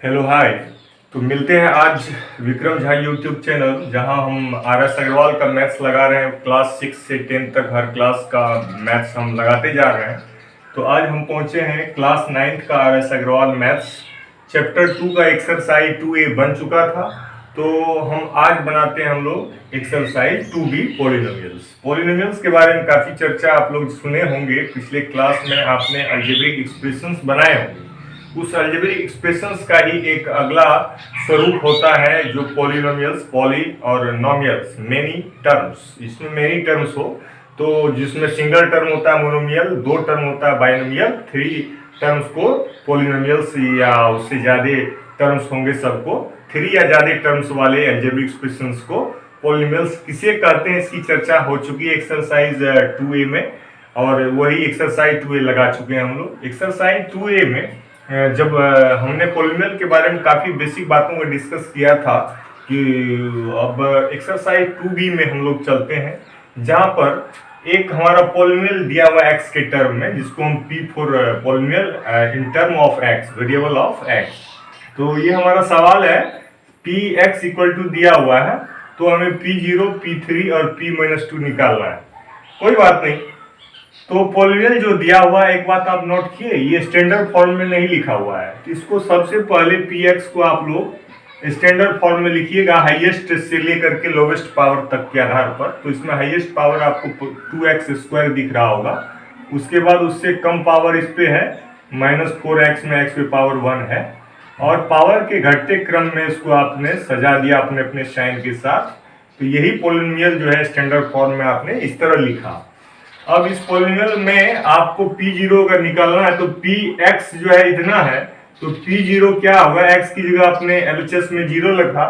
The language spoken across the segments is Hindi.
Hello hi. तो मिलते हैं आज विक्रम झा यूट्यूब चैनल, जहां हम आर एस अग्रवाल का मैथ्स लगा रहे हैं। क्लास 6 से 10 तक हर क्लास का मैथ्स हम लगाते जा रहे हैं। तो आज हम पहुंचे हैं क्लास 9th का R S Agarwal maths chapter 2 का एक्सरसाइज 2A बन चुका था। तो हम आज बनाते हैं हम लोग एक्सरसाइज 2B पॉलिनोमियल्स। पॉलिनोमियल्स के बारे में काफ़ी चर्चा आप लोग सुने होंगे। पिछले क्लास में आपने अलजेब्रिक एक्सप्रेशंस बनाए होंगे। उस अलजेब्रिक एक्सप्रेशंस का ही एक अगला स्वरूप होता है जो पॉलिनोमियल्स, पॉली और नोमियल्स, मेनी टर्म्स। इसमें मेनी टर्म्स हो तो जिसमें सिंगल टर्म होता है मोनोमियल, दो टर्म होता है बाइनोमियल, थ्री टर्म्स को पॉलिनोमियल्स, या उससे ज़्यादा टर्म्स होंगे सबको, थ्री या ज़्यादा टर्म्स वाले अलजेब्रिक एक्सप्रेशंस को पॉलिनोमियल्स किसे कहते हैं, इसकी चर्चा हो चुकी है एक्सरसाइज 2A में। और वही एक्सरसाइज 2A लगा चुके हैं हम लोग। एक्सरसाइज 2A में जब हमने पॉलिनोमियल के बारे में काफ़ी बेसिक बातों को डिस्कस किया था कि अब एक्सरसाइज 2B में हम लोग चलते हैं, जहाँ पर एक हमारा पॉलिनोमियल दिया हुआ एक्स के टर्म में, जिसको हम P for polynomial in term of x, variable of x. तो ये हमारा सवाल है, पी एक्स इक्वल टू दिया हुआ है, तो हमें P0, P3 और P-2 निकालना है। कोई बात नहीं। तो पॉलिनोमियल जो दिया हुआ है, एक बात आप नोट किए, ये स्टैंडर्ड फॉर्म में नहीं लिखा हुआ है। तो इसको सबसे पहले Px को आप लोग स्टैंडर्ड फॉर्म में लिखिएगा, हाईएस्ट से लेकर के लोवेस्ट पावर तक के आधार पर। तो इसमें हाईएस्ट पावर आपको 2x² दिख रहा होगा। उसके बाद उससे कम पावर इस पे है -4x में x पे पावर 1 है। और पावर के घटते क्रम में इसको आपने सजा दिया अपने अपने साइन के साथ। तो यही पॉलिनोमियल जो है स्टैंडर्ड फॉर्म में आपने इस तरह लिखा। अब इस पॉलिनोमियल में आपको P0 अगर निकालना है तो Px जो है इतना है, तो P0 क्या होगा, x की जगह आपने LHS में 0 लिखा,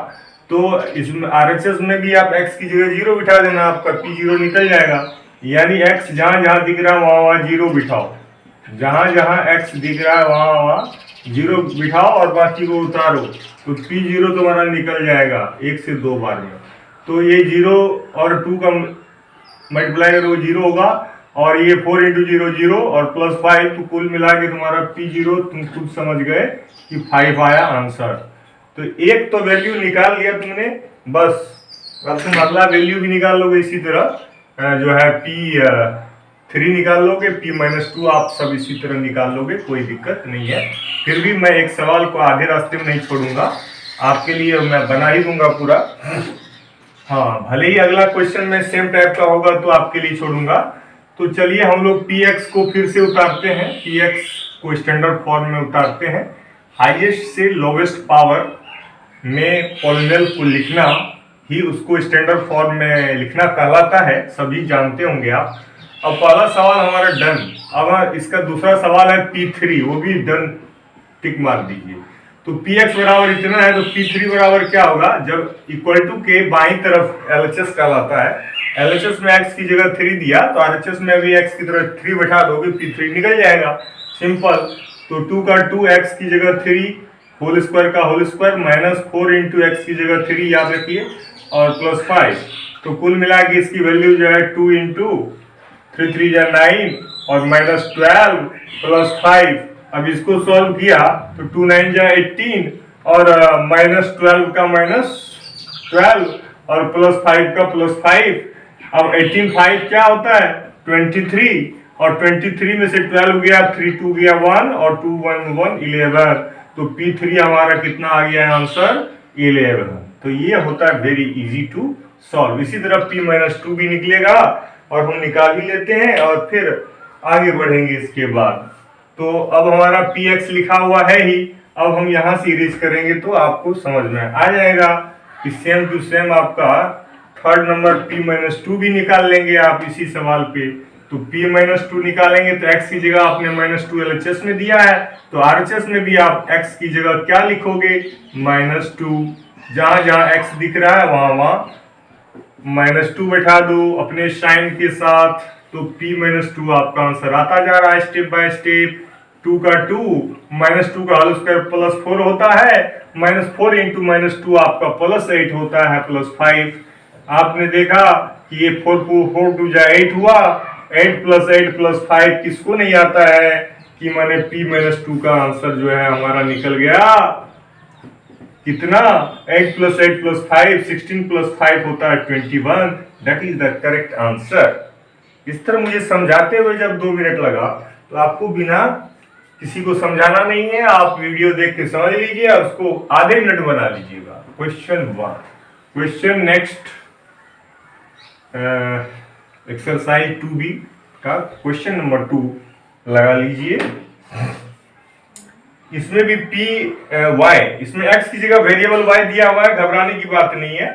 तो इसमें RHS में भी आप x की जगह 0 बिठा देना, आपका P0 निकल जाएगा। यानी x जहां जहां दिख रहा है वहां वहां 0 बिठाओ, जहां जहां x दिख रहा है वहां वहां 0 बिठाओ और बाकी को उतारो, तो P0 तुम्हारा निकल जाएगा 1 से 2 बार में। तो ये 0 और 2 का मल्टीप्लाई करो 0 होगा, और ये 4 इंटू 0 0 और +5, तो कुल मिला के तुम्हारा P0 तुम खुद समझ गए कि 5 आया आंसर। तो एक तो वैल्यू निकाल लिया तुमने, बस अब तुम अगला वैल्यू भी निकाल लोगे इसी तरह, जो है P3 निकाल लोगे, P-2 आप सब इसी तरह निकाल लोगे, कोई दिक्कत नहीं है। फिर भी मैं एक सवाल को आधे रास्ते में नहीं छोड़ूंगा, आपके लिए मैं बना ही दूंगा पूरा। हाँ, भले ही अगला क्वेश्चन में सेम टाइप का होगा तो आपके लिए छोड़ूंगा। तो चलिए हम लोग Px को फिर से उतारते हैं, Px को स्टैंडर्ड फॉर्म में उतारते हैं। हाईएस्ट से लोवेस्ट पावर में पॉलिनोमियल को लिखना ही उसको स्टैंडर्ड फॉर्म में लिखना कहलाता है, सभी जानते होंगे आप। अब पहला सवाल हमारा डन। अब इसका दूसरा सवाल है P3, वो भी डन, टिक मार दीजिए। तो Px बराबर इतना है, तो P3 बराबर क्या होगा, जब इक्वल टू के बाई तरफ LHS कहलाता है, LHS में x की जगह 3 दिया तो RHS में भी x की तरह 3 बैठा दोगे, P3 निकल जाएगा, सिंपल। तो 2 का 2, x की जगह 3, होल स्क्वायर का होल स्क्वायर, -4 इंटू एक्स की जगह 3 याद रखिए, और +5। तो कुल मिला के इसकी वैल्यू जो है 2 इंटू 3 3 या 9 और -12 +5। अब इसको सॉल्व किया तो 2 9 जा 18 और -12 का -12 और +5 का +5। अब 18 5 क्या होता है 23, और 23 में से 12 गया, 3 2 गया 1 और 2 1 1 11। तो P3 हमारा कितना आ गया आंसर 11। तो ये होता है वेरी इजी टू सॉल्व। इसी तरह P-2 भी निकलेगा और हम निकाल ही लेते हैं और फिर आगे बढ़ेंगे इसके बाद। तो अब हमारा Px लिखा हुआ है ही, अब हम यहाँ से इरेज करेंगे तो आपको समझ में आ जाएगा कि सेम टू सेम आपका थर्ड नंबर P-2 भी निकाल लेंगे आप इसी सवाल पे। तो P-2 निकालेंगे तो x की जगह आपने -2 LHS में दिया है, तो RHS में भी आप x की जगह क्या लिखोगे, -2। जहां जहां x दिख रहा है वहां वहां -2 बैठा दो अपने साइन के साथ। तो P-2 आपका आंसर आता जा रहा है स्टेप बाय स्टेप। 2 का 2, -2 का होल स्क्वायर +4 होता है, -4 इंटू -2 आपका +8 होता है, +5। आपने देखा कि ये 4 2 जा 8 हुआ, 8 + 8 + 5 किसको नहीं आता है कि मैंने P-2 का आंसर जो है हमारा निकल गया कितना 8 + 8 + 5 16 + 5 होता है 21। That is the correct answer. इस तरह मुझे समझाते हुए जब 2 मिनट लगा तो आपको बिना किसी को समझाना नहीं है, आप वीडियो देख के समझ लीजिए और उसको आधे मिनट बना लीजिएगा। Question 1। Question next exercise 2B का क्वेश्चन नंबर 2 लगा लीजिए। इसमें भी पी वाई, इसमें एक्स की जगह वेरिएबल वाई दिया हुआ है, घबराने की बात नहीं है,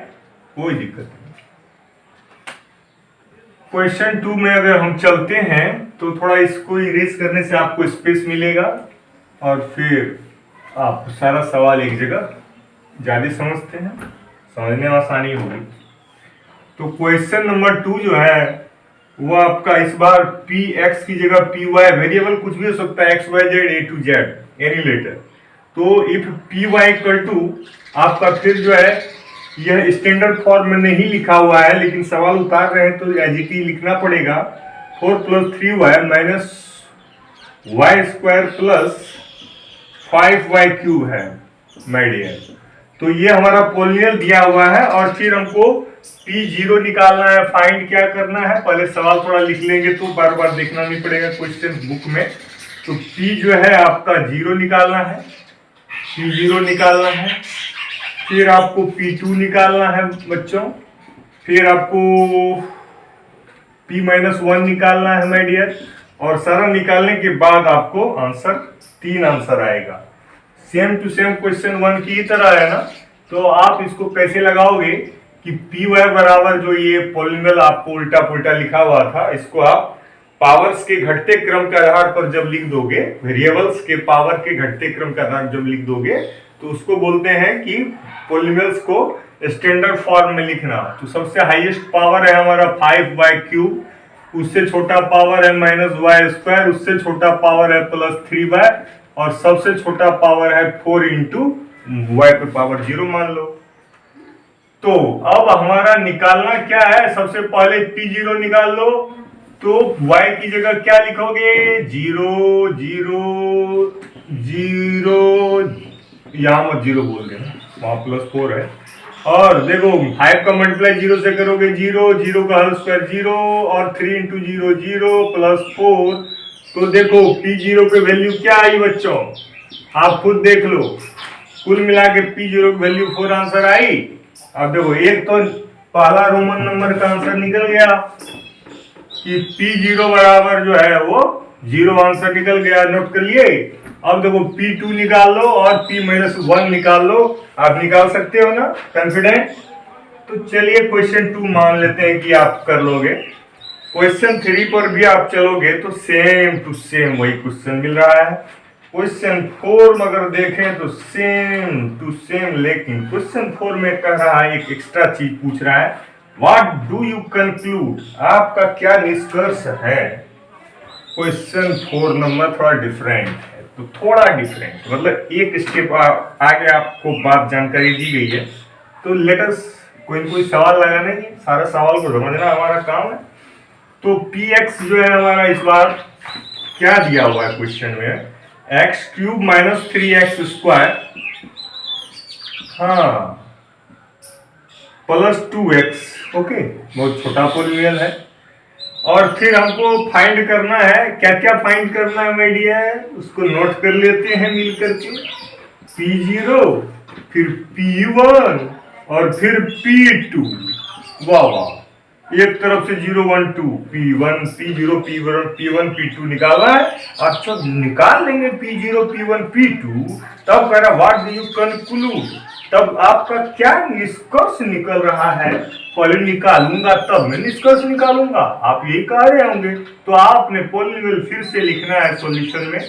कोई दिक्कत नहीं। क्वेश्चन 2 में अगर हम चलते हैं तो थोड़ा इसको इरेज करने से आपको स्पेस मिलेगा और फिर आप सारा सवाल एक जगह ज्यादा समझते हैं, समझने में आसानी होगी। तो क्वेश्चन नंबर 2 जो है वो आपका इस बार पी एक्स की जगह पी वाई, वेरिएबल कुछ भी हो सकता है, X Y Z, A to Z, any letter. तो if P Y equal to आपका फिर जो है यह स्टैंडर्ड फॉर्म में नहीं लिखा हुआ है, लेकिन सवाल उतार रहे हैं तो एज इट इज लिखना पड़ेगा। 4 + 3y - y² + 5y³ है माय डियर। तो ये हमारा पोलिनियल दिया हुआ है और फिर हमको P0 निकालना है। फाइंड क्या करना है, पहले सवाल थोड़ा लिख लेंगे तो बार बार देखना नहीं पड़ेगा क्वेश्चन बुक में। तो P जो है आपका 0 निकालना है, P0 निकालना है, फिर आपको P2 निकालना है बच्चों, फिर आपको P-1 निकालना है माय डियर, और सारा निकालने के बाद आपको आंसर 3 आंसर आएगा। सेम टू सेम क्वेश्चन 1 की तरह है ना। तो आप इसको कैसे लगाओगे कि पी वाई बराबर जो ये पॉलिनोमियल आपको उल्टा पुल्टा लिखा हुआ था, इसको आप पावर्स के घटते क्रम के आधार पर जब लिख दोगे, वेरिएबल्स के पावर के घटते क्रम के आधार जब लिख दोगे तो उसको बोलते हैं कि पॉलिनोमियल्स को स्टैंडर्ड फॉर्म में लिखना। तो सबसे हाईएस्ट पावर है हमारा 5y³, उससे छोटा पावर है -y², उससे छोटा पावर है +3y, और सबसे छोटा पावर है 4 × y⁴ मान लो। तो अब हमारा निकालना क्या है, सबसे पहले P0 निकाल लो। तो y की जगह क्या लिखोगे, 0 0 0, यहां मत 0 बोल देना, वहां +4 है। और देखो 5 का मल्टीप्लाई 0 से करोगे 0, 0 का होल स्क्वायर 0, और 3 × 0 0 +4। तो देखो P0 के वैल्यू क्या आई बच्चों, आप खुद देख लो। कुल मिला के P0 की वैल्यू 4 आंसर आई। अब देखो एक तो पहला रोमन नंबर का आंसर निकल गया कि P0 बराबर जो है वो 0 आंसर निकल गया, नोट कर लिए। अब देखो P2 निकाल लो और P-1 निकाल लो, आप निकाल सकते हो ना, कॉन्फिडेंट। तो चलिए क्वेश्चन 2 मान लेते हैं कि आप कर लोगे। क्वेश्चन 3 पर भी आप चलोगे तो सेम टू सेम वही क्वेश्चन मिल रहा है। क्वेश्चन 4 में अगर देखें तो सेम टू सेम, लेकिन क्वेश्चन 4 में कह रहा है एक एक्स्ट्रा चीज पूछ रहा है, व्हाट डू यू कंक्लूड, आपका क्या निष्कर्ष है। क्वेश्चन 4 नंबर थोड़ा डिफरेंट है, तो थोड़ा डिफरेंट मतलब एक स्टेप आगे आपको बात जानकारी दी गई है। तो लेट अस कोई सवाल लगाना नहीं, सारा सवाल को समझना हमारा काम है। तो px जो है हमारा इस बार क्या दिया हुआ है क्वेश्चन में, x³ - 3x², हाँ, +2x, ओके, बहुत छोटा पॉलिनोमियल है। और फिर हमको फाइंड करना है, क्या क्या फाइंड करना है माय डियर, उसको नोट कर लेते हैं मिल करके। P0, फिर P1 और फिर P2, वाह वाह, एक तरफ से 0 1 2, P1 P0 P1 P2 निकाला है। अच्छा निकाल लेंगे P0 P1 P2, तब कह रहा व्हाट डू यू कंक्लूड, तब आपका क्या निष्कर्ष निकल रहा है। पहले निकालूंगा तब मैं निष्कर्ष निकालूंगा, आप यही कह रहे होंगे। तो आपने पॉलिनोमियल फिर से लिखना है सॉल्यूशन में।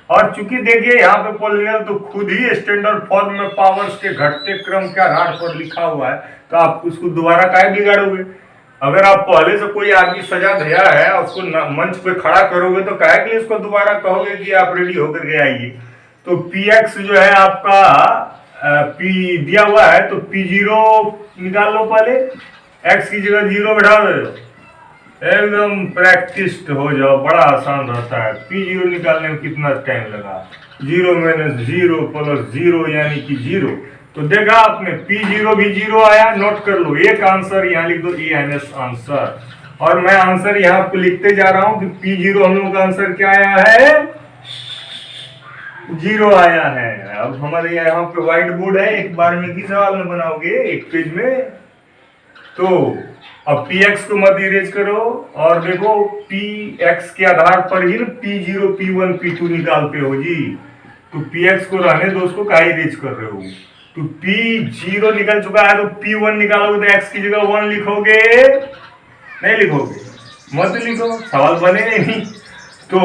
और चूंकि देखिए यहाँ पे पॉलिनोमियल तो खुद ही स्टैंडर्ड फॉर्म में पावर्स के घटते क्रम के आधार पर लिखा हुआ है, तो आप उसको दोबारा काहे बिगाड़ोगे। अगर आप पहले से कोई आदमी सजा दिया है उसको मंच पे खड़ा करोगे तो काहे के लिए उसको दोबारा कहोगे कि आप रेडी होकर के आइए। तो px जो है आपका p दिया हुआ है, तो P0 निकाल लो पहले, x की जगह 0 बैठा दो, एकदम प्रैक्टिस्ड हो जाओ, बड़ा आसान रहता है। P0 निकालने में कितना टाइम लगा, 0 - 0 + 0 यानी कि 0, तो देखा आपने P0 भी 0 आया, नोट कर लो, एक आंसर यहाँ लिख दो, ENS आंसर। और मैं आंसर यहाँ पे लिखते जा रहा हूं कि P0 हम लोग का आंसर क्या आया है, 0 आया है। अब हमारे यहाँ पे व्हाइट बोर्ड है, एक बार में किस सवाल में बनाओगे, एक पेज में। तो अब Px को मत इरेज करो और देखो Px के आधार पर ही P0, P1, P2 निकालते हो जी। तो Px को रहने दो, उसको काहे इरेज कर रहे हो। तो P0 निकल चुका है, तो P1 निकालोगे तो x की जगह 1 लिखोगे, नहीं लिखोगे, मत लिखो, सवाल बनेगा नहीं। तो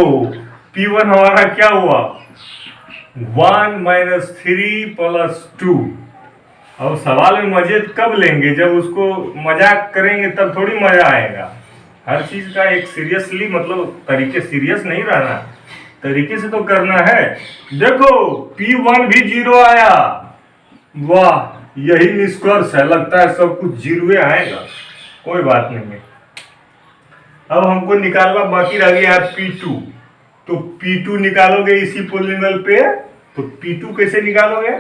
P1 हमारा क्या हुआ, 1 - 3 + 2। अब सवाल में मजे कब लेंगे, जब उसको मजाक करेंगे तब थोड़ी मजा आएगा। हर चीज का एक सीरियसली मतलब तरीके, सीरियस नहीं रहना, तरीके से तो करना है। देखो P1 भी 0 आया, वाह, यही निष्कर्ष है, लगता है सब कुछ 0 आएगा, कोई बात नहीं है। अब हमको निकालना बाकी रह गया है P2। तो P2 निकालोगे इसी पॉलिनोमियल पे, तो P2 कैसे निकालोगे,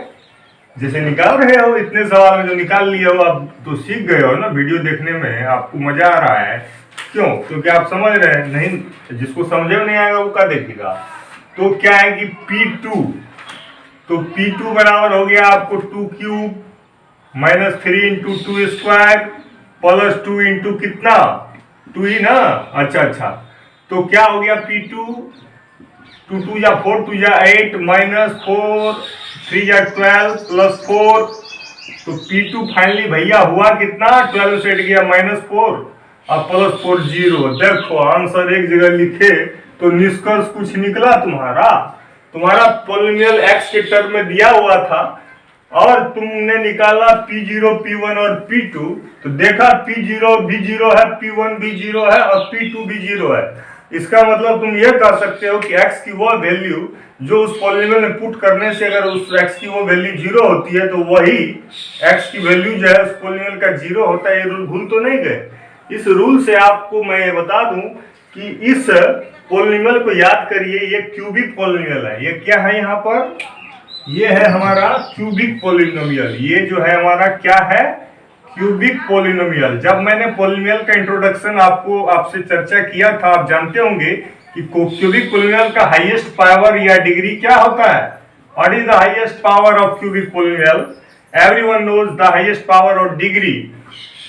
जैसे निकाल रहे हो इतने सवाल में जो निकाल लिए हो, आप तो सीख गए हो ना, वीडियो देखने में आपको मजा आ रहा है। क्यों, क्योंकि आप समझ रहे हैं, नहीं जिसको समझे नहीं आएगा वो क्या देखेगा। तो क्या है कि P2, तो P2 बराबर हो गया आपको 2³ - 3 × 2² + 2 × कितना, 2 ही ना, अच्छा। तो क्या हो गया P2, 2 × 2 = 4, 2 × 8 - 4, 3 × 12 + 4। तो P2 फाइनली भैया हुआ कितना, 12 से हट गया -4 और +4 0। देखो आंसर एक जगह लिखे तो निष्कर्ष कुछ निकला तुम्हारा। तुम्हारा पॉलिनोमियल x के टर्म में दिया हुआ था और तुमने निकाला P0, P1 और P2। तो देखा P0 भी 0 है, P1 भी 0 है और P2 भी 0 है। इसका मतलब तुम ये कह सकते हो कि x की वो वैल्यू जो उस पॉलिनोमियल में पुट करने से अगर उस x की वो वैल्यू 0 होती है, तो वही x की वैल्यू जो है उस पॉलिनोमियल का 0 होता है। ये रूल भूल तो नहीं गए। इस रूल से आपको मैं ये बता दूं कि इस पॉलिनोमियल को याद करिए, ये क्यूबिक पॉलिनोमियल है। ये क्या है यहाँ पर, ये है हमारा क्यूबिक पॉलिनोमियल। ये जो है हमारा क्या है, क्यूबिक पॉलिनोमियल। जब मैंने पॉलिनोमियल का इंट्रोडक्शन आपसे चर्चा किया था, आप जानते होंगे कि क्यूबिक पॉलिनोमियल का हाईएस्ट पावर या डिग्री क्या होता है। What is the highest power of cubic polynomial, everyone knows the highest power और degree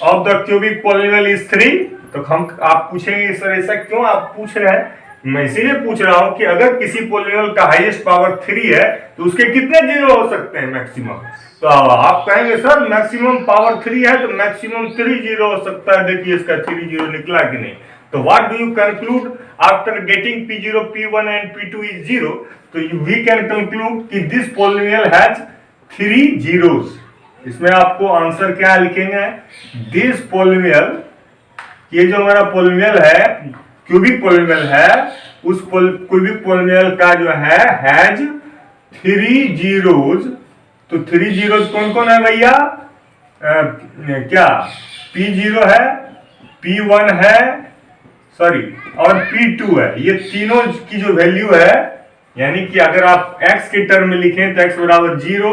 of the cubic polynomial is 3। तो आप पूछेंगे सर ऐसा क्यों आप पूछ रहे हैं, मैं इसीलिए पूछ रहा हूं कि अगर किसी पॉलिनोमियल का हाईएस्ट पावर 3 है तो उसके कितने जीरो हो सकते हैं मैक्सिमम। तो आप कहेंगे सर मैक्सिमम पावर 3 है तो मैक्सिमम 3 जीरो हो सकता है। देखिए इसका 3 जीरो निकला कि नहीं। तो what do you conclude after getting P0, P1 and P2 is 0। तो वी कैन कंक्लूड कि दिस पॉलिनोमियल हैज 3 जीरोस। इसमें आपको आंसर क्या लिखेंगे, दिस पॉलिनोमियल, ये जो हमारा पॉलिनोमियल है क्यूबिक पॉलिनोमियल है, उस क्यूबिक पॉलिनोमियल का जो है हैज 3 जीरोस। तो 3 जीरोस कौन कौन है भैया, क्या P0 है, P1 है, सॉरी, और P2 है। ये तीनों की जो वैल्यू है, यानी कि अगर आप x के टर्म में लिखें तो x बराबर 0,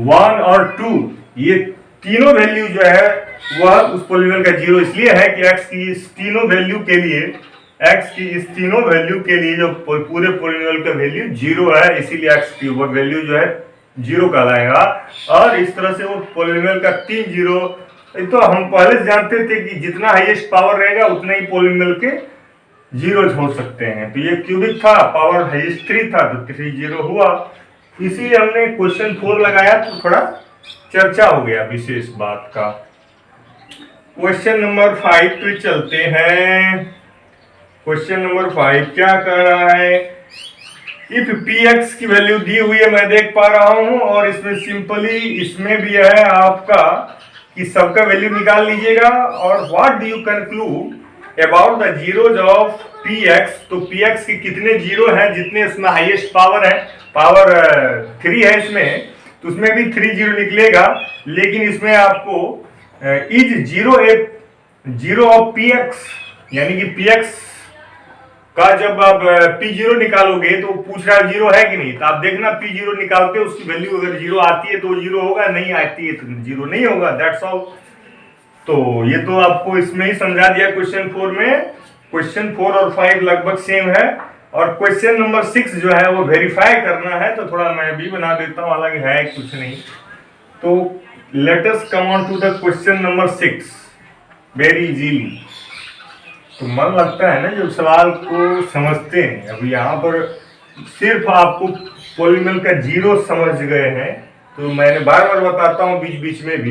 1 और 2, ये तीनों वैल्यू जो है वह उस पॉलिनोमियल का 0 इसलिए है कि x की इस तीनों वैल्यू के लिए, जो पूरे पॉलिनोमियल का वैल्यू 0 है, इसीलिए x की वो वैल्यू जो है 0 कहलाएगा। और इस तरह से वो पॉलिनोमियल का 3 जीरो, तो हम पहले से जानते थे कि जितना हाईएस्ट पावर रहेगा उतना ही पॉलिनोमियल के जीरो हो सकते हैं। तो ये क्यूबिक था, पावर हाईएस्ट 3 था तो 3 जीरो हुआ। इसीलिए हमने क्वेश्चन 4 लगाया तो थोड़ा चर्चा हो गया विशेष बात का। क्वेश्चन नंबर 5 पे चलते हैं। क्वेश्चन नंबर 5 क्या कह रहा है, इफ px की वैल्यू दी हुई है, मैं देख पा रहा हूं, और इसमें सिंपली इसमें भी है आपका कि सबका वैल्यू निकाल लीजिएगा। और what do you conclude about the zeros of px। तो px के कितने जीरो हैं, जितने इसमें हाईएस्ट पावर है, पावर 3 है इसमें, तो उसमें भी 3 जीरो निकलेगा। लेकिन इसमें आपको इज जीरो ऑफ px, यानी कि px का जब आप P0 निकालोगे तो पूछ रहा है जीरो है कि नहीं, तो आप देखना P0 निकालते हो उसकी वैल्यू अगर जीरो आती है तो जीरो होगा, नहीं आती है तो जीरो नहीं होगा, दैट्स ऑल। तो ये तो आपको इसमें ही समझा दिया क्वेश्चन 4 में। क्वेश्चन 4 और 5 लगभग सेम है, और क्वेश्चन नंबर 6 जो है वो वेरीफाई करना है, तो थोड़ा मैं भी बना देता हूँ, हालांकि है कुछ नहीं। तो let us come on to the question number 6 very easily. तो मन लगता है ना जब सवाल को समझते हैं। अभी यहाँ पर सिर्फ आपको पॉलिनॉमियल का जीरो समझ गए हैं, तो मैंने बार बार बताता हूँ बीच बीच में भी,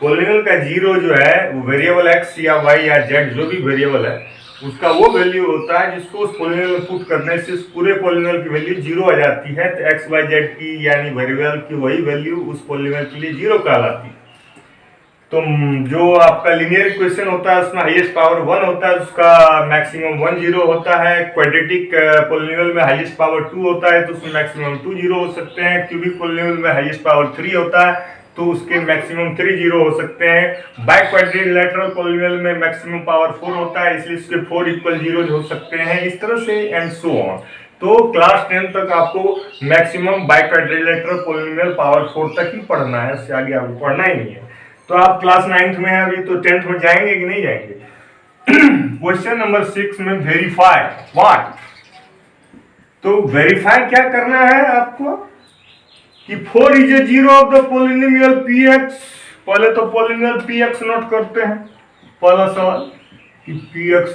पॉलिनॉमियल का जीरो जो है वो वेरिएबल एक्स या वाई या जेड जो भी वेरिएबल है उसका वो वैल्यू होता है जिसको उस पॉलिनॉमियल में पुट करने से उस पूरे पॉलिनॉमियल की वैल्यू जीरो आ जाती है। तो एक्स वाई जेड की यानी वेरिएबल की वही वैल्यू उस पॉलिनॉमियल के लिए जीरो कहलाती है। तो जो आपका लीनियर इक्वेशन होता है उसमें हाईएस्ट पावर 1 होता है, उसका मैक्सिमम 1 जीरो होता है। क्वाड्रेटिक पॉलिनॉमियल में हाईएस्ट पावर 2 होता है तो उसमें मैक्सिमम 2 जीरो हो सकते हैं। क्यूबिक पॉलिनॉमियल में हाईएस्ट पावर 3 होता है तो उसके मैक्सिमम 3 जीरो हो सकते हैं। बाई क्वाड्रिलेटरल पॉलिनॉमियल में मैक्सिमम पावर 4 होता है, इसलिए उसके 4 इक्वल जीरो हो सकते हैं, इस तरह से एंड सो ऑन। तो क्लास 10 तक आपको maximum by quadrilateral polynomial power 4 तक ही पढ़ना है, उससे आगे आपको पढ़ना ही नहीं है। तो आप क्लास 9th में हैं अभी, तो 10th में जाएंगे कि नहीं जाएंगे? क्वेश्चन नंबर 6 में वेरीफाई व्हाट। तो वेरीफाई क्या करना है आपको कि 4 is a zero of the polynomial px। पहले तो पॉलिनोमियल px नोट करते हैं। पहला सवाल कि px,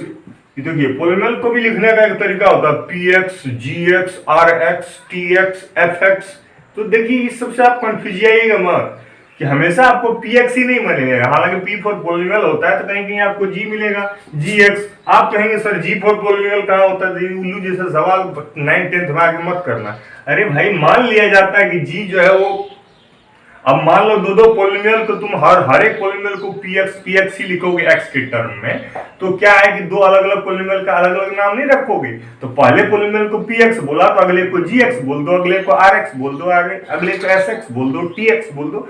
देखिए पॉलिनोमियल को भी लिखने का एक तरीका होता है px, gx, rx, tx, fx। तो देखिए इस सबसे आप कंफ्यूज जाइएगा मत कि हमेशा आपको px ही नहीं मिलेगा। हालांकि p फॉर पॉलिनोमियल होता है तो कहीं कहीं आपको g मिलेगा, gx। आप कहेंगे सर g फॉर पॉलिनोमियल कहाँ होता है? उल्लू जैसा सवाल 9th 10th में आके मत करना। अरे भाई मान लिया जाता है कि g जो है वो, अब मान लो दो पॉलिनोमियल को तुम हर एक पॉलिनोमियल को px ही लिखोगे x के टर्म में, तो क्या है कि दो अलग अलग पॉलिनोमियल का अलग अलग नाम नहीं रखोगे। तो पहले पॉलिनोमियल को px बोला तो अगले को gx बोल दो, अगले को rx बोल दो, अगले को sx बोल दो, tx बोल दो,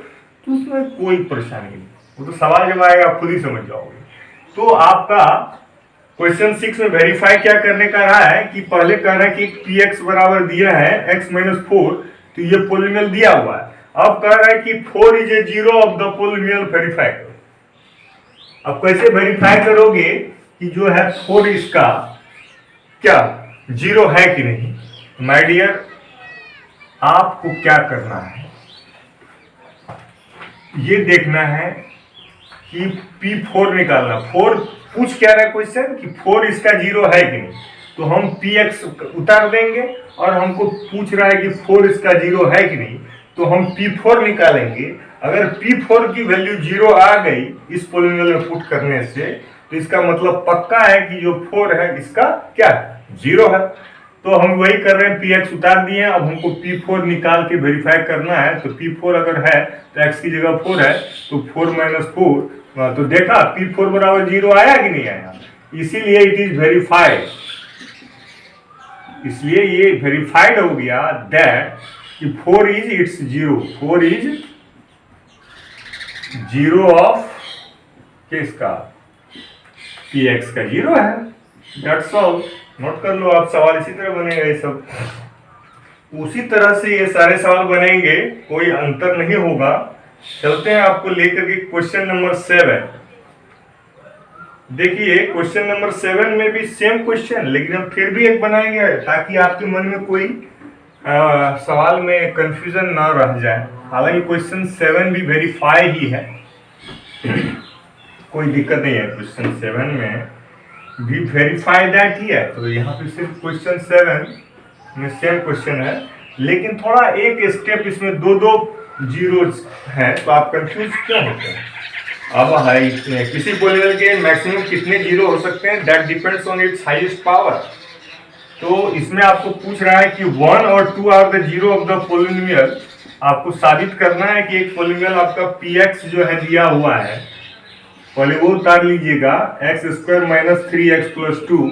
तो उसमें कोई परेशानी नहीं। वो तो सवाल जब आएगा आप खुद ही समझ जाओगे। तो आपका क्वेश्चन 6 में वेरीफाई क्या करने का रहा है कि पहले कह रहा है कि px बराबर दिया है x माइनस 4, तो ये पॉलिनोमियल दिया हुआ है। अब कह रहा है कि 4 is a zero of the polynomial, verify करो। अब कैसे वेरीफाई करोगे कि जो है 4 इसका क्या जीरो है कि नहीं? माय डियर, आपको क्या करना है, ये देखना है कि P4 निकालना। 4 पूछ क्या रहा है क्वेश्चन कि 4 इसका जीरो है कि नहीं, तो हम px उतार देंगे और हमको पूछ रहा है कि 4 इसका जीरो है कि नहीं, तो हम P4 निकालेंगे। अगर P4 की वैल्यू जीरो आ गई इस पॉलिनोमियल में पुट करने से, तो इसका मतलब पक्का है कि जो 4 है इसका क्या जीरो है। तो हम वही कर रहे हैं, px उतार दिए, अब हमको P4 निकाल के वेरीफाई करना है। तो P4 अगर है तो x की जगह 4 है, तो 4 माइनस 4, तो देखा P4 बराबर जीरो आया कि नहीं आया, इसीलिए इट इज वेरीफाइड। इसलिए ये वेरीफाइड हो गया दैट कि 4 is it's zero, 4 is zero of किसका, px का जीरो है, दैट्स ऑल। नोट कर लो आप, सवाल इसी तरह बनेगा, ये सब उसी तरह से ये सारे सवाल बनेंगे, कोई अंतर नहीं होगा। चलते हैं आपको लेकर के क्वेश्चन नंबर 7। देखिए क्वेश्चन नंबर 7 में भी सेम क्वेश्चन, लेकिन हम फिर भी एक बनाएंगे ताकि आपके मन में कोई सवाल में कंफ्यूजन ना रह जाए। हालांकि क्वेश्चन 7 भी वेरीफाई ही है, कोई दिक्कत नहीं है। क्वेश्चन 7 में भी वेरीफाई दैट ही है। तो यहाँ पे सिर्फ क्वेश्चन 7 में सेम क्वेश्चन है, लेकिन थोड़ा एक स्टेप इसमें दो जीरोस हैं, तो आप कंफ्यूज क्यों होते हैं? अब है किसी पॉलिनोमियल के मैक्सिमम कितने जीरो हो सकते हैं, that depends on it's highest power. तो इसमें आपको पूछ रहा है कि 1 और 2 are the zero of the polynomial. आपको साबित करना है कि एक पॉलिनोमियल आपका px जो है दिया हुआ है, पहले वो उतार लीजिएगा, x² माइनस 3x प्लस 2,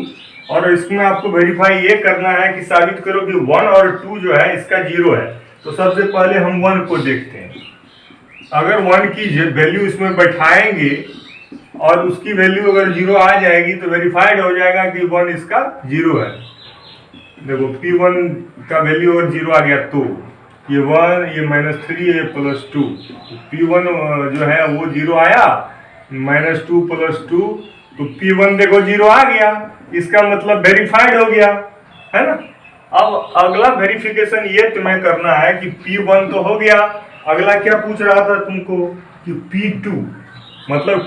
और इसमें आपको वेरीफाई ये करना है कि साबित करो कि 1 और 2 जो है इसका जीरो है। तो सबसे पहले हम 1 को देखते हैं। अगर 1 की वैल्यू इसमें बैठाएंगे और उसकी वैल्यू अगर 0 आ जाएगी तो वेरीफाइड हो जाएगा कि 1 इसका 0 है। देखो P1 का वैल्यू अगर 0 आ गया तो ये 1, ये -3, ये +2, P1 जो है वो 0 आया, -2 +2, तो P1 देखो 0 आ गया, इसका मतलब वेरीफाइड हो गया, है ना। अब अगला वेरिफिकेशन ये तुम्हें करना है कि P1 तो हो गया, अगला क्या पूछ रहा था तुमको कि P2 मतलब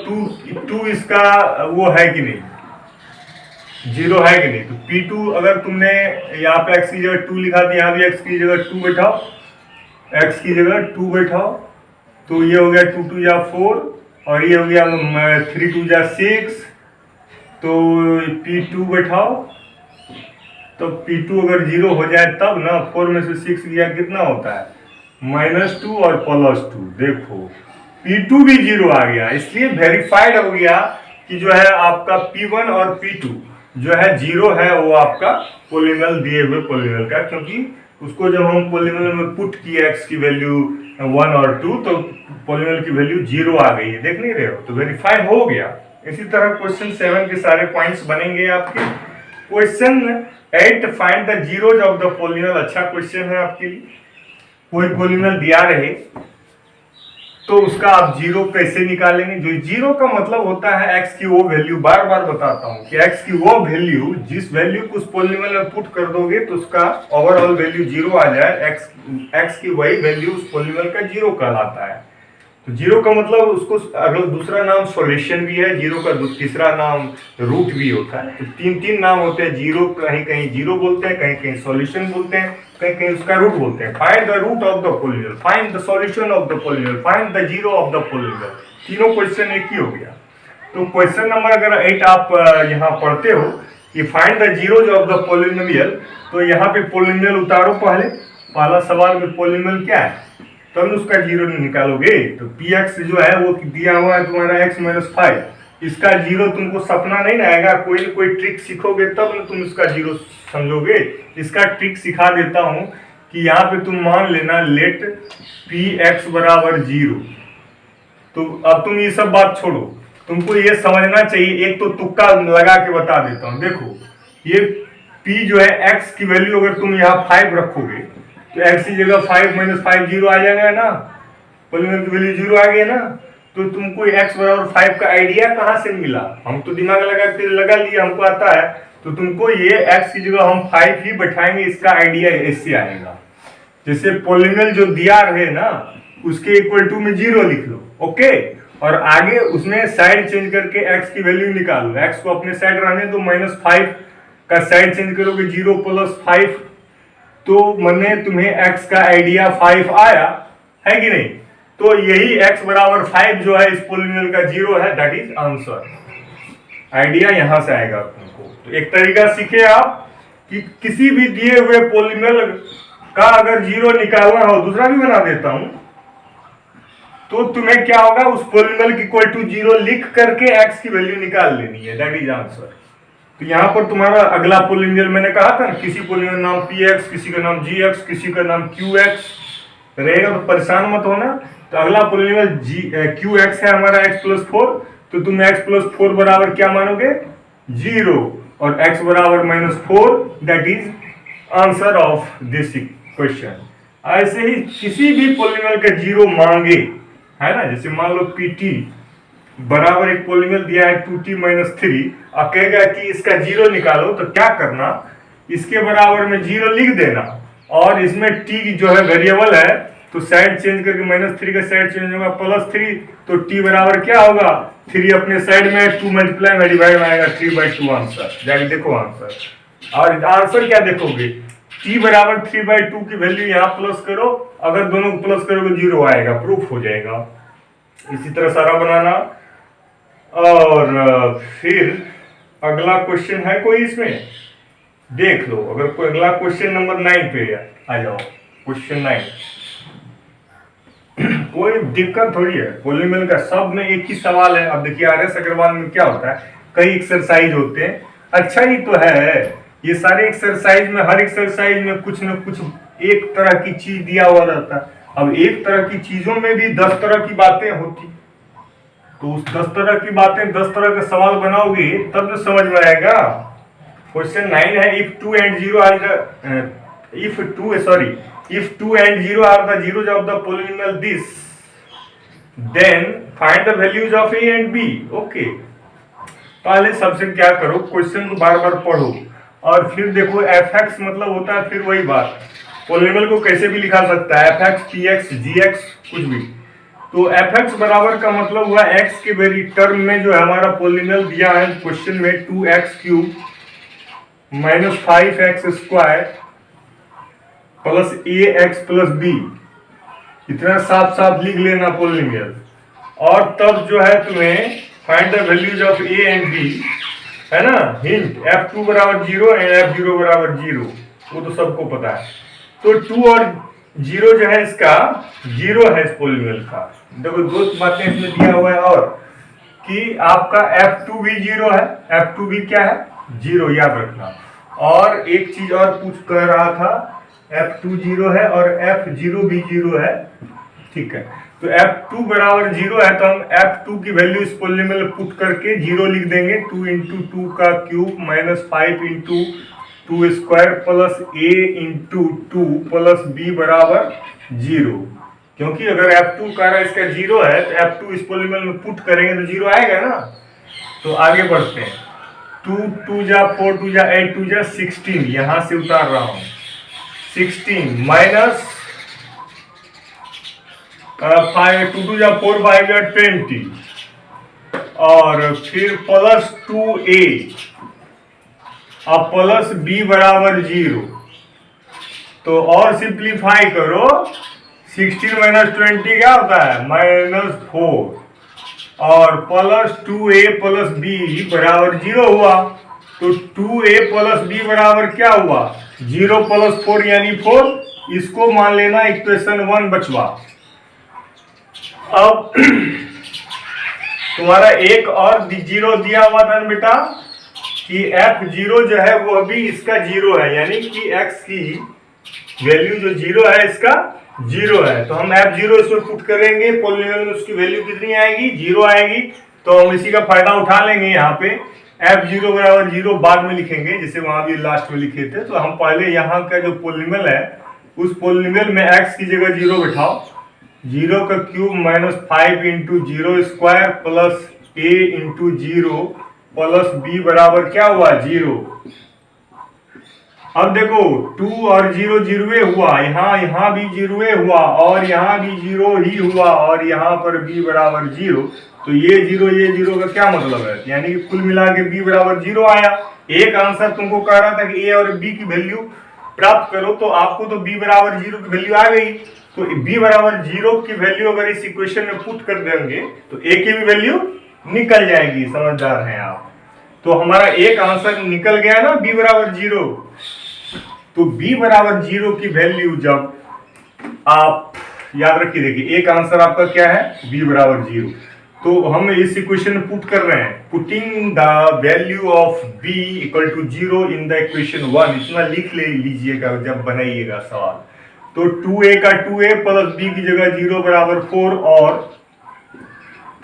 2 इसका वो है कि नहीं, 0 है कि नहीं। तो P2 अगर तुमने यहाँ पे x की जगह 2 लिखा तो यहाँ भी x की जगह 2 बैठाओ, x की जगह 2 बैठाओ, तो ये हो गया 2 2 या 4 और ये हो गया 3 2 या 6, तो P2 बैठाओ, तो P2 अगर 0 हो जाए तब ना, 4 में से 6 गया कितना होता है -2 और +2, देखो P2 भी 0 आ गया, इसलिए वेरीफाइड हो गया कि जो है आपका P1 और P2 जो है 0 है, वो आपका पोलिनल दिए हुए पोलिनल का, क्योंकि उसको जब हम पोलिनल में पुट किए x की वैल्यू 1 और 2 तो पोलिनल की वैल्यू 0 आ गई है, देख नहीं रहे हो, तो वेरीफाइड हो गया। इसी तरह क्वेश्चन 7 के सारे पॉइंट्स बनेंगे आपके। Question 8, find the zeros of the polynomial. अच्छा क्वेश्चन है आपके लिए, कोई पोलिनल दिया रहे तो उसका आप 0 कैसे निकालेंगे। जो 0 का मतलब होता है x की वो वैल्यू, बार बार बताता हूं कि x की वो वैल्यू जिस वैल्यू को उस पोलिनल में पुट कर दोगे तो उसका ओवरऑल वैल्यू 0 आ जाए, x की वही वैल्यू उस पोलिनल का 0 कहलाता है। तो 0 का मतलब उसको अगला दूसरा नाम सॉल्यूशन भी है, 0 का तीसरा नाम रूट भी होता है। तो तीन नाम होते हैं, 0 कहीं कहीं 0 बोलते हैं, कहीं कहीं सॉल्यूशन बोलते हैं, कहीं कहीं उसका रूट बोलते हैं। Find the root of the polynomial, find the solution of the polynomial, find the 0 of the polynomial. तीनों क्वेश्चन एक ही हो गया। तो क्वेश्चन नंबर अगर 8 आप यहाँ पढ़ते हो कि find the zeros of the polynomial, तो यहाँ पे पोलिनोमियल उतारो पहला सवाल में पोलिनोमियल क्या है, तब तो उसका 0 निकालोगे। तो Px जो है वो दिया हुआ है तुम्हारा x-5, इसका 0 तुमको सपना नहीं ना आएगा, कोई न कोई ट्रिक सीखोगे तब ना तुम इसका 0 समझोगे। इसका ट्रिक सिखा देता हूं कि यहाँ पे तुम मान लेना लेट Px बराबर 0। तो अब तुम ये सब बात छोड़ो, तुमको ये समझना चाहिए, एक तो तुक्का लगा के बता देता हूँ। देखो ये P जो है x की वैल्यू अगर तुम यहाँ 5 रखोगे तो x की जगह 5 - 5 0 आ जाएगा ना, पोलिनोमियल की वैल्यू 0 आ गई ना। तो तुमको x बराबर 5 का आइडिया कहाँ से मिला, हम तो दिमाग लगा लिया, हमको आता है। तो तुमको ये x की जगह हम 5 ही बैठाएंगे, इसका आइडिया ऐसे आएगा। जैसे पोलिनोमियल जो दिया रहे ना उसके इक्वल टू में 0 लिख लो, ओके, और आगे उसमें साइड चेंज करके x की वैल्यू निकालो। x को अपने साइड रहने दो, -5 का साइड चेंज करोगे 0 + 5, तो मैंने तुम्हें x का आइडिया 5 आया है कि नहीं। तो यही x बराबर 5 जो है इस पोलिनोमियल का 0 है, दैट इज आंसर। आइडिया यहां से आएगा तुमको। तो एक तरीका सीखे आप कि किसी भी दिए हुए पोलिनोमियल का अगर 0 निकालना हो, दूसरा भी बना देता हूं, तो तुम्हें क्या होगा, उस पोलिनोमियल की इक्वल टू 0 लिख करके x की वैल्यू निकाल लेनी है, दैट इज आंसर। तो यहाँ पर तुम्हारा अगला पोलिनोमियल मैंने कहा था, किसी पोलिनोमियल नाम Px, किसी का नाम Gx, किसी का नाम Qx रहेगा, तो परेशान मत होना। तो अगला पोलिनोमियल Qx है हमारा x + 4, तो तुम x + 4 बराबर क्या मानोगे 0 और x बराबर -4, that is answer of this question. ऐसे ही किसी भी पोलिनोमियल का 0 मांगे, है ना, जैसे मान लो Pt बराबर एक पोलिनोमियल दिया है 2t - 3, और कहेगा कि इसका 0 निकालो, तो क्या करना, इसके बराबर में 0 लिख देना, और इसमें t जो है वेरिएबल है तो साइड चेंज करके -3 का साइड चेंज होगा +3, तो t बराबर क्या होगा 3 अपने साइड में, 2 मल्टीप्लाई में डिवाइड में आएगा 3/2 आंसर। जाके देखो आंसर, और आंसर क्या देखोगे, t बराबर 3/2 की वैल्यू यहाँ प्लस करो, अगर दोनों को प्लस करोगे 0 आएगा, प्रूफ हो जाएगा। इसी तरह सारा बनाना। और फिर अगला क्वेश्चन है कोई इसमें, देख लो। अगर कोई अगला क्वेश्चन नंबर 9 पे आ जाओ, क्वेश्चन 9। कोई दिक्कत थोड़ी है, पोलिनोमियल का सब में एक ही सवाल है। अब देखिए आर एस अग्रवाल में क्या होता है, कई एक्सरसाइज होते हैं, अच्छा ही तो है ये सारे एक्सरसाइज में, हर एक्सरसाइज में कुछ न कुछ एक तरह की चीज दिया हुआ रहता है। अब एक तरह की चीजों में भी 10 तरह की बातें होती, तो उस 10 तरह की बातें 10 तरह के सवाल बनाओगे तब तो समझ में आएगा। क्वेश्चन 9 है, if two and zero are the if two and zero are the zeros of the polynomial this, then find the values of a and b. Okay, पहले सबसे क्या करो, क्वेश्चन को बार बार पढ़ो और फिर देखो एफ एक्स मतलब होता है फिर वही बात, पोलिनोमियल को कैसे भी लिखा सकता है, एफ एक्स, पी एक्स, जी एक्स, कुछ भी। तो एफ एक्स बराबर का मतलब हुआ एक्स के वेरी टर्म में जो है हमारा पोलिनोमियल दिया है क्वेश्चन में 2x³ minus 5x² plus ax+b, इतना साफ साफ लिख लेना पोलिनोमियल। और तब जो है तुम्हें find the values of a and b, है ना, हिंट f2 बराबर 0 एंड f0 बराबर 0, वो तो सबको पता है। तो 2 और 0 जो है इसका 0 है इस पोलिनोमियल का। देखो दो बातें इसमें दिया हुआ है और कि आपका f2 भी 0 है, f2 भी क्या है 0, याद रखना। और एक चीज और पूछ कर रहा था, f2 0 है और f0 भी 0 है, ठीक है। तो f2 बराबर 0 है तो हम f2 की वैल्यू इस पोलिनोमियल में पुट करके 0 लिख देंगे, 2 × 2 का cube minus 5 × 2² plus a × 2 plus b बराबर 0। क्योंकि अगर f2 का इसका 0 है तो f2 इस पोलिनोमियल में पुट करेंगे तो 0 आएगा ना। तो आगे बढ़ते हैं, 2 2 जा 4 2 जा 8 2 जा 16, यहां से उतार रहा हूं 16 माइनस 5 2 2 जा 4 5 जा 20 और फिर प्लस 2a अब प्लस b बराबर 0। तो और सिंप्लीफाई करो, 16 माइनस 20 क्या होता है -4 और प्लस 2a प्लस b बराबर 0 हुआ। तो 2a प्लस b बराबर क्या हुआ 0 प्लस 4 यानी 4, इसको मान लेना इक्वेशन 1 बचवा। अब तुम्हारा एक और 0 दिया हुआ था बेटा कि f0 जो है वो अभी इसका 0 है, यानी कि x की वैल्यू जो 0 है इसका 0 है। तो हम f0 इसमें पुट करेंगे, पोलिनोमियल में उसकी वैल्यू कितनी आएगी 0 आएगी। तो हम इसी का फायदा उठा लेंगे, यहाँ पे f0 बराबर 0 बाद में लिखेंगे, जैसे वहां भी लास्ट में लिखे थे। तो हम पहले यहाँ का जो पोलिनोमियल है उस पोलिनोमियल में x की जगह 0 बिठाओ, 0 का cube minus 5 × 0² plus a × 0 plus b बराबर क्या हुआ 0। अब देखो 2 और 0 0 हुआ, यहाँ भी 0 हुआ और यहाँ भी 0 ही हुआ और यहाँ पर b बराबर 0। तो ये 0 का क्या मतलब है, यानी कि कुल मिला के b बराबर 0 आया। एक आंसर तुमको कह रहा था कि a और b की वैल्यू प्राप्त करो, तो आपको तो b बराबर 0 की वैल्यू आ गई। तो b बराबर 0 की वैल्यू अगर इस इक्वेशन में पुट कर देंगे तो a की भी वैल्यू निकल जाएगी, समझदार हैं आप। तो हमारा एक आंसर निकल गया ना b बराबर 0। तो b बराबर 0 की वैल्यू जब आप याद रखिए, देखिए एक आंसर आपका क्या है b बराबर 0। तो हम इस इक्वेशन में पुट कर रहे हैं, putting the value of b equal to 0 in the equation 1, इतना लिख लीजिएगा जब बनाइएगा सवाल। तो 2a का 2a प्लस b की जगह 0 बराबर 4 और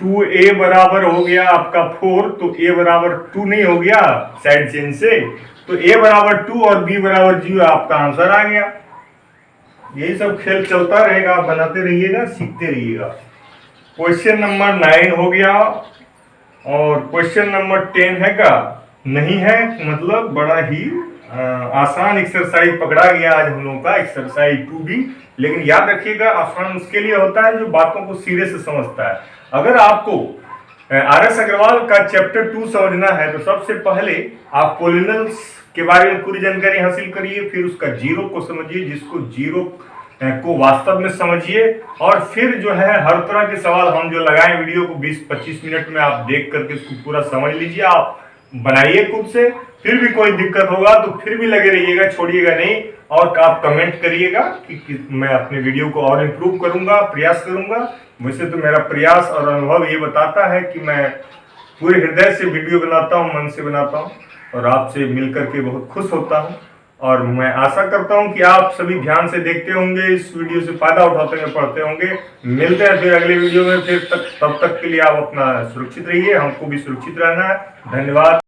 2a बराबर हो गया आपका 4, तो a बराबर 2 नहीं हो गया साइड चेंज से, तो a बराबर 2 और b बराबर 0 आपका आंसर आ गया। यही सब खेल चलता रहेगा, आप बनाते रहिएगा, सीखते रहिएगा। क्वेश्चन नंबर 9 हो गया और क्वेश्चन नंबर 10 है का नहीं है, मतलब बड़ा ही आसान एक्सरसाइज पकड़ा गया आज हम लोगों का, एक्सरसाइज 2B। लेकिन याद रखिएगा आसान उसके लिए होता है जो बातों को सीधे से समझता है। अगर आपको RS अग्रवाल का चैप्टर 2 समझना है तो सबसे पहले आप पोलिनोमियल्स के बारे में पूरी जानकारी हासिल करिए, फिर उसका जीरो को समझिए, जिसको जीरो को वास्तव में समझिए, और फिर जो है हर तरह के सवाल हम जो लगाए वीडियो को 20-25 मिनट में आप देख करके उसको पूरा समझ लीजिए, आप बनाइए खुद से। फिर भी कोई दिक्कत होगा तो फिर भी लगे रहिएगा, छोड़िएगा नहीं, और आप कमेंट करिएगा कि मैं अपने वीडियो को और इम्प्रूव करूंगा, प्रयास करूंगा। वैसे तो मेरा प्रयास और अनुभव ये बताता है कि मैं पूरे हृदय से वीडियो बनाता हूँ, मन से बनाता हूँ, और आपसे मिलकर के बहुत खुश होता हूँ। और मैं आशा करता हूं कि आप सभी ध्यान से देखते होंगे, इस वीडियो से फायदा उठाते होंगे, पढ़ते होंगे। मिलते हैं फिर अगले वीडियो में, फिर तब तक के लिए आप अपना सुरक्षित रहिए, हमको भी सुरक्षित रहना है। धन्यवाद।